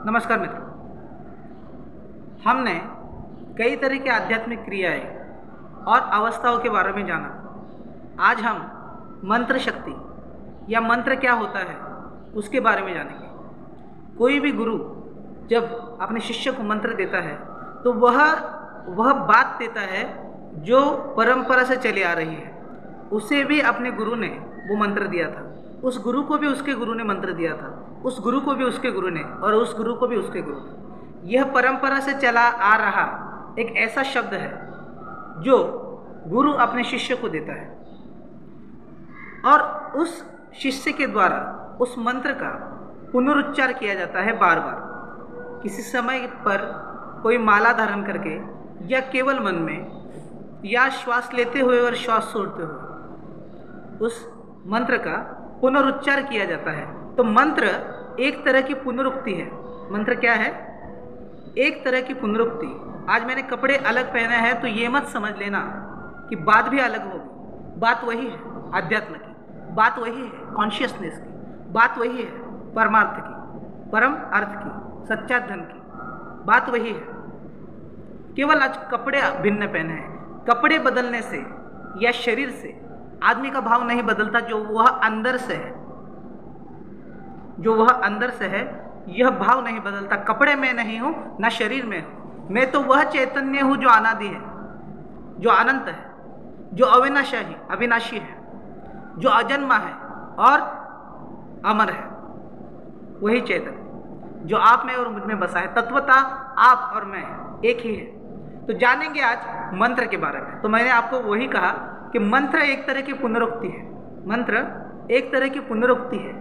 नमस्कार मित्रों, हमने कई तरह की आध्यात्मिक क्रियाएं और अवस्थाओं के बारे में जाना। आज हम मंत्र शक्ति या मंत्र क्या होता है उसके बारे में जानेंगे। कोई भी गुरु जब अपने शिष्य को मंत्र देता है तो वह बात देता है जो परंपरा से चली आ रही है। उसे भी अपने गुरु ने वो मंत्र दिया था, उस गुरु को भी उसके गुरु ने मंत्र दिया था, उस गुरु को भी उसके गुरु ने, और उस गुरु को भी उसके गुरु ने। यह परंपरा से चला आ रहा एक ऐसा शब्द है जो गुरु अपने शिष्य को देता है और उस शिष्य के द्वारा उस मंत्र का पुनरुच्चार किया जाता है बार बार। किसी समय पर कोई माला धारण करके या केवल मन में या श्वास लेते हुए और श्वास छोड़ते हुए उस मंत्र का पुनरुच्चार किया जाता है। तो मंत्र एक तरह की पुनरुक्ति है। मंत्र क्या है? एक तरह की पुनरुक्ति। आज मैंने कपड़े अलग पहने हैं तो ये मत समझ लेना कि बात भी अलग होगी। बात वही है अध्यात्म की, बात वही है कॉन्शियसनेस की, बात वही है परमार्थ की, परम अर्थ की, सच्चा धन की, बात वही है। केवल आज कपड़े भिन्न पहने हैं। कपड़े बदलने से या शरीर से आदमी का भाव नहीं बदलता। जो वह अंदर से है, जो वह अंदर से है, यह भाव नहीं बदलता। कपड़े में नहीं हूं ना शरीर में हूं, मैं तो वह चैतन्य हूं जो अनादि है, जो अनंत है, जो अविनाशी है, जो अजन्मा है और अमर है। वही चैतन्य जो आप में और मुझ में बसा है। तत्वता आप और मैं एक ही है। तो जानेंगे आज मंत्र के बारे में। तो मैंने आपको वही कहा कि मंत्र एक तरह की पुनरुक्ति है। मंत्र एक तरह की पुनरुक्ति है।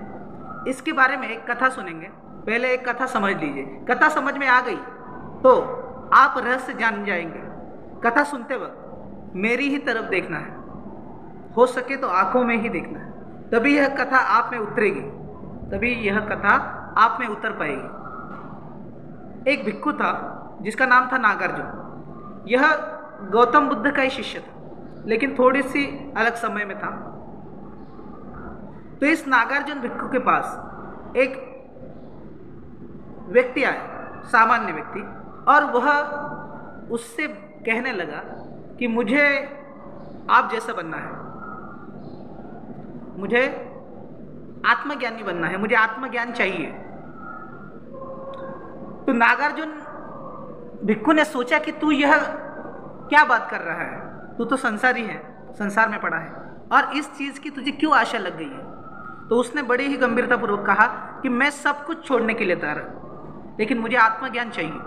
इसके बारे में एक कथा सुनेंगे। पहले एक कथा समझ लीजिए। कथा समझ में आ गई तो आप रहस्य जान जाएंगे। कथा सुनते वक्त मेरी ही तरफ देखना है, हो सके तो आंखों में ही देखना है, तभी यह कथा आप में उतरेगी, तभी यह कथा आप में उतर पाएगी। एक भिक्खु था जिसका नाम था नागार्जुन। यह गौतम बुद्ध का ही शिष्य था, लेकिन थोड़ी सी अलग समय में था। तो इस नागार्जुन भिक्खु के पास एक व्यक्ति आया, सामान्य व्यक्ति, और वह उससे कहने लगा कि मुझे आप जैसा बनना है, मुझे आत्मज्ञानी बनना है, मुझे आत्मज्ञान चाहिए। तो नागार्जुन भिक्खु ने सोचा कि तू यह क्या बात कर रहा है, तू तो संसारी है, संसार में पड़ा है, और इस चीज की तुझे क्यों आशा लग गई है। तो उसने बड़ी ही गंभीरतापूर्वक कहा कि मैं सब कुछ छोड़ने के लिए तैयार हूं, लेकिन मुझे आत्मज्ञान चाहिए,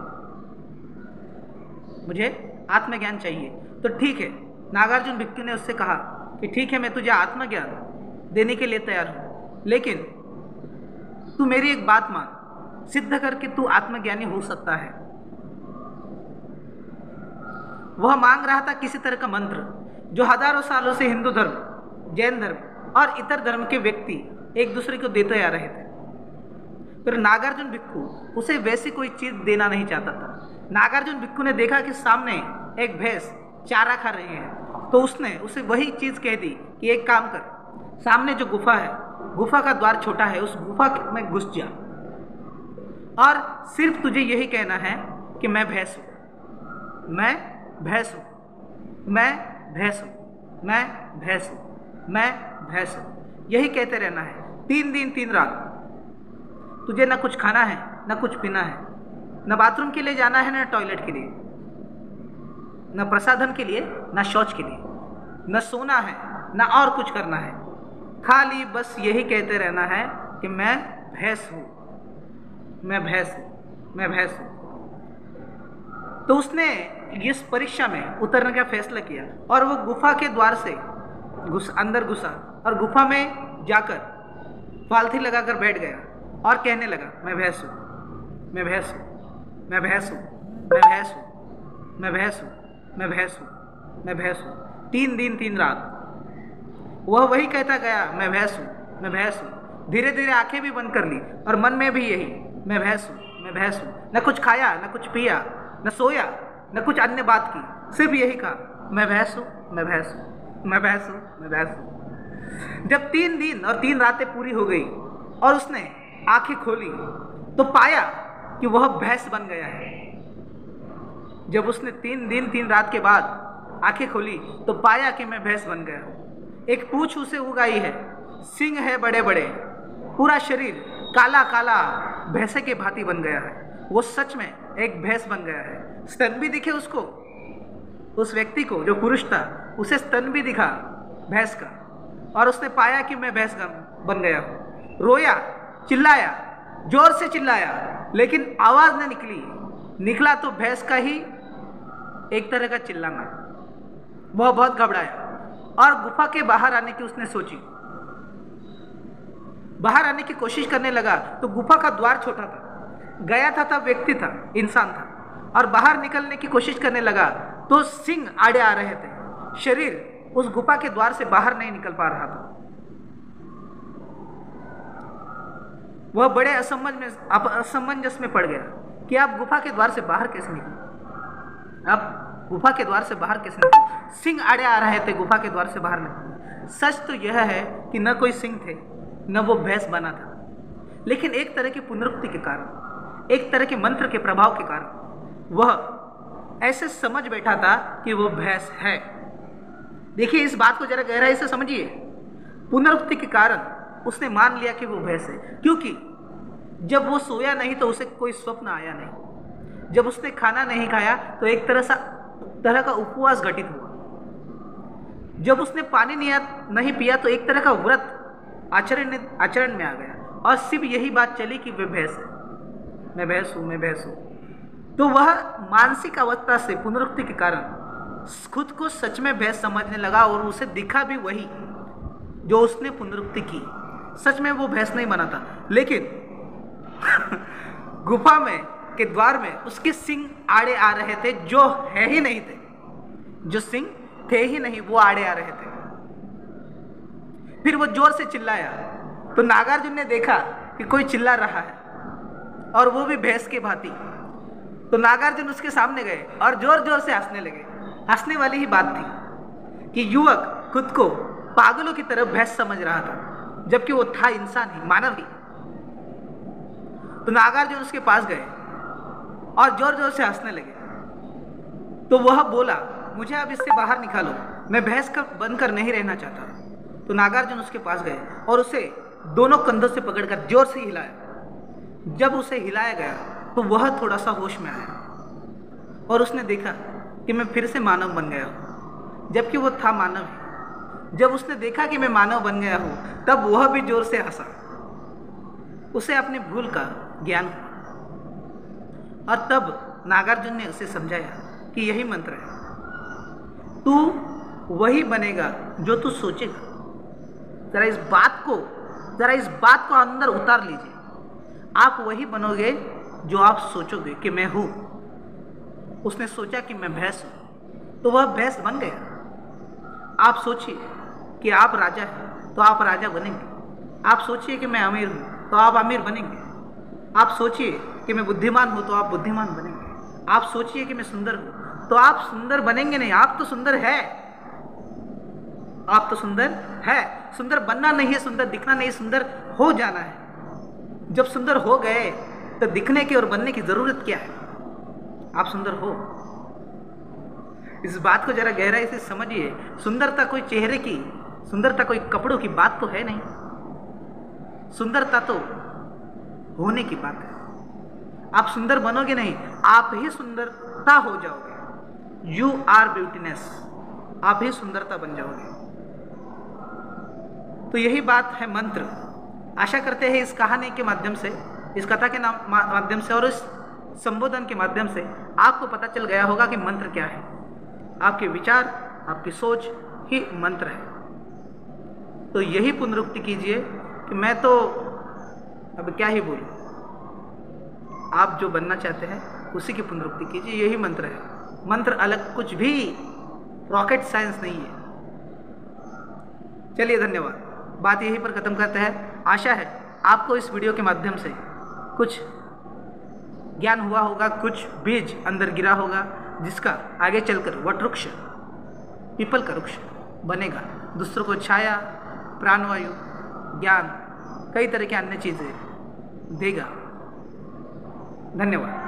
मुझे आत्मज्ञान चाहिए। तो ठीक है, नागार्जुन भिक्खु ने उससे कहा कि ठीक है, मैं तुझे आत्मज्ञान देने के लिए तैयार हूं, लेकिन तू मेरी एक बात मान, सिद्ध करके तू आत्मज्ञानी हो सकता है। वह मांग रहा था किसी तरह का मंत्र जो हजारों सालों से हिंदू धर्म, जैन धर्म और इतर धर्म के व्यक्ति एक दूसरे को देते आ रहे थे। फिर नागार्जुन भिक्खु उसे वैसी कोई चीज देना नहीं चाहता था। नागार्जुन भिक्खु ने देखा कि सामने एक भैंस चारा खा रही है, तो उसने उसे वही चीज कह दी कि एक काम कर, सामने जो गुफा है, गुफा का द्वार छोटा है, उस गुफा में घुस जा और सिर्फ तुझे यही कहना है कि मैं भैंस हूं, मैं भैंस हूं, मैं भैंस हूं, मैं भैंस हूं, मैं भैंस हूं। यही कहते रहना है 3 दिन 3 रात। तुझे ना कुछ खाना है, ना कुछ पीना है, ना बाथरूम के लिए जाना है, ना टॉयलेट के लिए, ना प्रसाधन के लिए, ना शौच के लिए, ना सोना है, ना और कुछ करना है। खाली बस यही कहते रहना है कि मैं भैंस हूं, मैं भैंस हूं, मैं भैंस हूं। तो उसने इस परीक्षा में उतरने का फैसला किया और वो गुफा के द्वार से अंदर घुसा और गुफा में जाकर पालथी लगाकर बैठ गया और कहने लगा, मैं भैंस हूं, मैं भैंस हूं, मैं भैंस हूं, मैं भैंस हूं, मैं भैंस हूं, मैं भैंस हूं, मैं भैंस हूं। 3 दिन 3 रात वह वही कहता गया, मैं भैंस हूं, मैं भैंस हूं। धीरे धीरे आंखें भी बंद कर ली और मन में भी यही, मैं भैंस हूं, मैं भैंस हूं। न कुछ खाया, न कुछ पिया, न सोया, न कुछ अन्य बात की, सिर्फ यही कहा, मैं भैंस हूं, मैं भैंस हूं, मैं भैंस हूं, मैं भैंस हूं। जब 3 दिन और 3 रातें पूरी हो गई और उसने आंखें खोली तो पाया कि वह भैंस बन गया है। जब उसने 3 दिन 3 रात के बाद आंखें खोली तो पाया कि मैं भैंस बन गया हूँ। एक पूंछ उसे उग आई है, सींग है बड़े बड़े, पूरा शरीर काला काला भैंसे के भांति बन गया है। वो सच में एक भैंस बन गया है। स्तन भी दिखे उसको, उस व्यक्ति को जो पुरुष था उसे स्तन भी दिखा भैंस का, और उसने पाया कि मैं भैंस बन गया हूँ। रोया, चिल्लाया, जोर से चिल्लाया, लेकिन आवाज न निकला तो भैंस का ही एक तरह का चिल्लाना। वह बहुत घबराया और गुफा के बाहर आने की उसने सोची। बाहर आने की कोशिश करने लगा तो गुफा का द्वार छोटा था, गया था तब व्यक्ति था, इंसान था, और बाहर निकलने की कोशिश करने लगा तो सिंह आड़े आ रहे थे। शरीर उस गुफा के द्वार से बाहर नहीं निकल पा रहा था। वह बड़े असमंजस में पड़ गया कि आप गुफा के द्वार से बाहर कैसे निकले, आप गुफा के द्वार से बाहर कैसे निकले। सिंह आड़े आ रहे थे गुफा के द्वार से बाहर निकले। सच तो यह है कि न कोई सिंह थे, न वो भैंस बना था, लेकिन एक तरह की पुनरुक्ति के कारण, एक तरह के मंत्र के प्रभाव के कारण वह ऐसे समझ बैठा था कि वो भैंस है। देखिए, इस बात को जरा गहराई से समझिए। पुनरुक्ति के कारण उसने मान लिया कि वो भैंस है, क्योंकि जब वो सोया नहीं तो उसे कोई स्वप्न आया नहीं। जब उसने खाना नहीं खाया तो एक तरह का उपवास घटित हुआ। जब उसने पानी नहीं पिया तो एक तरह का व्रत आचरण में आ गया, और सिर्फ यही बात चली कि वे भैंस है, मैं भैंस हूँ, मैं भैंस हूँ। तो वह मानसिक अवस्था से पुनरुक्ति के कारण खुद को सच में भैंस समझने लगा, और उसे दिखा भी वही जो उसने पुनरुक्ति की। सच में वो भैंस नहीं बना था, लेकिन गुफा में के द्वार में उसके सिंह आड़े आ रहे थे, जो है ही नहीं थे, जो सिंह थे ही नहीं, वो आड़े आ रहे थे। फिर वो जोर से चिल्लाया तो नागार्जुन ने देखा कि कोई चिल्ला रहा है, और वो भी भैंस के भांति। तो नागार्जुन उसके सामने गए और जोर जोर से हंसने लगे। हंसने वाली ही बात थी कि युवक खुद को पागलों की तरह भैंस समझ रहा था, जबकि वो था इंसान ही, मानव ही। तो नागार्जुन उसके पास गए और जोर जोर से हंसने लगे। तो वह बोला, मुझे अब इससे बाहर निकालो, मैं भैंस का बनकर नहीं रहना चाहता। तो नागार्जुन उसके पास गए और उसे दोनों कंधों से पकड़कर जोर से हिलाया। जब उसे हिलाया गया तो वह थोड़ा सा होश में आया, और उसने देखा कि मैं फिर से मानव बन गया हूँ, जबकि वो था मानव ही। जब उसने देखा कि मैं मानव बन गया हूँ, तब वह भी जोर से हंसा। उसे अपनी भूल का ज्ञान हुआ, और तब नागार्जुन ने उसे समझाया कि यही मंत्र है, तू वही बनेगा जो तू सोचेगा। जरा इस बात को अंदर उतार लीजिए। आप वही बनोगे जो आप सोचोगे कि मैं हूं। उसने सोचा कि मैं भैंस हूं, तो वह भैंस बन गया। आप सोचिए कि आप राजा हैं तो आप राजा बनेंगे। आप सोचिए कि मैं अमीर हूं तो आप अमीर बनेंगे। आप सोचिए कि मैं बुद्धिमान हूं तो आप बुद्धिमान बनेंगे। आप सोचिए कि मैं सुंदर हूं तो आप सुंदर बनेंगे नहीं, आप तो सुंदर है। आप तो सुंदर है। सुंदर बनना नहीं है, सुंदर दिखना नहीं, सुंदर हो जाना है। जब सुंदर हो गए तो दिखने की और बनने की जरूरत क्या है? आप सुंदर हो। इस बात को जरा गहराई से समझिए। सुंदरता कोई चेहरे की, सुंदरता कोई कपड़ों की बात तो है नहीं। सुंदरता तो होने की बात है। आप सुंदर बनोगे नहीं, आप ही सुंदरता हो जाओगे। You are beautiness. आप ही सुंदरता बन जाओगे। तो यही बात है मंत्र। आशा करते हैं इस कहानी के माध्यम से, इस कथा के माध्यम से और इस संबोधन के माध्यम से आपको पता चल गया होगा कि मंत्र क्या है। आपके विचार, आपकी सोच ही मंत्र है। तो यही पुनरुक्ति कीजिए कि मैं तो अब क्या ही बोलूं। आप जो बनना चाहते हैं उसी की पुनरुक्ति कीजिए, यही मंत्र है। मंत्र अलग कुछ भी रॉकेट साइंस नहीं है। चलिए, धन्यवाद। बात यहीं पर ख़त्म करते हैं। आशा है आपको इस वीडियो के माध्यम से कुछ ज्ञान हुआ होगा, कुछ बीज अंदर गिरा होगा, जिसका आगे चलकर वटवृक्ष, पीपल का वृक्ष बनेगा। दूसरों को छाया, प्राणवायु, ज्ञान, कई तरह की अन्य चीज़ें देगा। धन्यवाद।